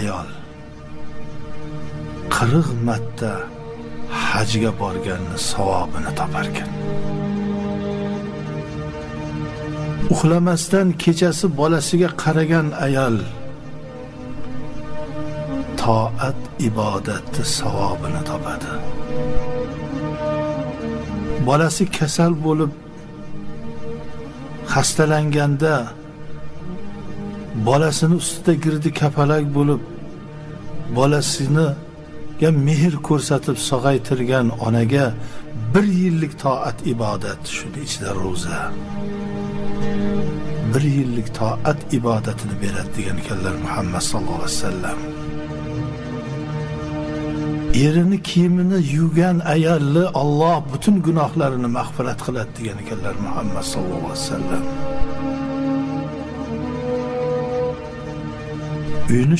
ayol 40 marta hajga borganni savobini topar ekan. Uxlamasdan kechasi bolasiga qaragan ayol toat ibodatni savobini topadi. Bolasi kasal bo'lib xastalanganda bolasini ustida girdi kapalak bo'lib bolasini mehr ko'rsatib sog'aytirgan onaga 1 yillik toat ibodat, shuni ichida ro'za 1 yillik toat ibodatini beradi degan ekanlar Muhammad sallallohu alayhi vasallam. Erini kiyimini yuvgan ayolni Alloh butun gunohlarini mag'firat qiladi degan ekanlar Muhammad sallallohu alayhi vasallam. Uyini